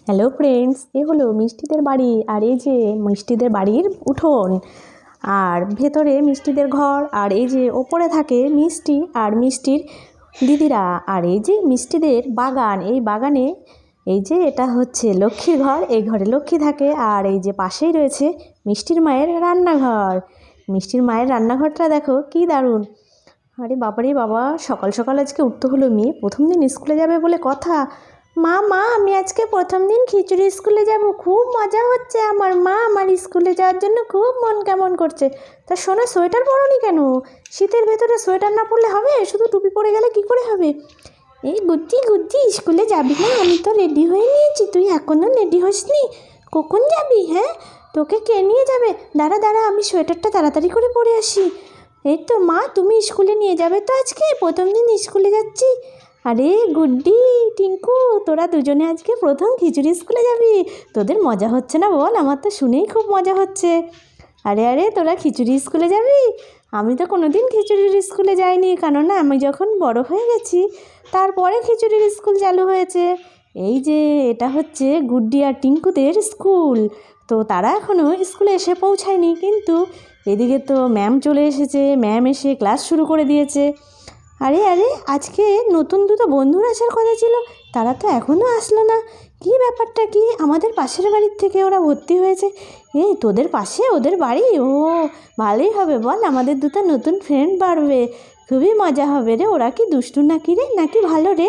Hello friends, এ হলো মিষ্টিদের বাড়ি। আর এই যে মিষ্টিদের বাড়ির উঠোন, আর ভেতরে মিষ্টিদের ঘর, আর এই যে ওপরে থাকে মিষ্টি আর মিষ্টির দিদিরা। আর এই যে মিষ্টিদের বাগান, এই বাগানে এই যে এটা হচ্ছে লক্ষ্মীর ঘর, এই ঘরে লক্ষ্মী থাকে। আর এই যে পাশেই রয়েছে মিষ্টির মায়ের রান্নাঘর। মিষ্টির মায়ের রান্নাঘরটা দেখো কি দারুণ। আরে বাবারে বাবা, সকাল সকাল আজকে উঠতে হলো। মেয়ে প্রথম দিন স্কুলে যাবে বলে কথা। মা মা আমি আজকে প্রথম দিন খিচুড়ি স্কুলে যাব, খুব মজা হচ্ছে আমার। মা আমার স্কুলে যাওয়ার জন্য খুব মন কেমন করছে। তা শোনো, সোয়েটার পরোনি কেন? শীতের ভেতরে সোয়েটার না পরলে হবে? শুধু টুপি পরে গেলে কি করে হবে? এই গুজ্জি গুজ্জি, স্কুলে যাবি না? আমি তো রেডি হয়ে নিয়েছি, তুই এখনও রেডি হসনি? কখন যাবি? হ্যাঁ, তোকে কে নিয়ে যাবে? দাঁড়া দাঁড়া, আমি সোয়েটারটা তাড়াতাড়ি করে পরে আসি। এই তো মা, তুমি স্কুলে নিয়ে যাবে তো? আজকে প্রথম দিন স্কুলে যাচ্ছি। আরে গুড্ডি, টিঙ্কু, তোরা দুজনে আজকে প্রথম খিচুড়ি স্কুলে যাবি। তোদের মজা হচ্ছে না বল? আমার তো শুনেই খুব মজা হচ্ছে। আরে আরে, তোরা খিচুড়ি স্কুলে যাবি? আমি তো কোনো দিন খিচুড়ির স্কুলে যাইনি, কেননা আমি যখন বড় হয়ে গেছি তারপরে খিচুড়ির স্কুল চালু হয়েছে। এই যে এটা হচ্ছে গুড্ডি আর টিঙ্কুদের স্কুল। তো তারা এখনও স্কুলে এসে পৌঁছায়নি, কিন্তু এদিকে তো ম্যাম চলে এসেছে। ম্যাম এসে ক্লাস শুরু করে দিয়েছে। আরে আরে, আজকে নতুন দুটো বন্ধুর আসার কথা ছিল, তারা তো এখনও আসলো না। কি ব্যাপারটা কি? আমাদের পাশের বাড়ির থেকে ওরা ভর্তি হয়েছে। এই তোদের পাশে ওদের বাড়ি? ও, ভালোই হবে বল, আমাদের দুটো নতুন ফ্রেন্ড বাড়বে। খুবই মজা হবে রে। ওরা কি দুষ্টু নাকি রে, নাকি ভালো রে?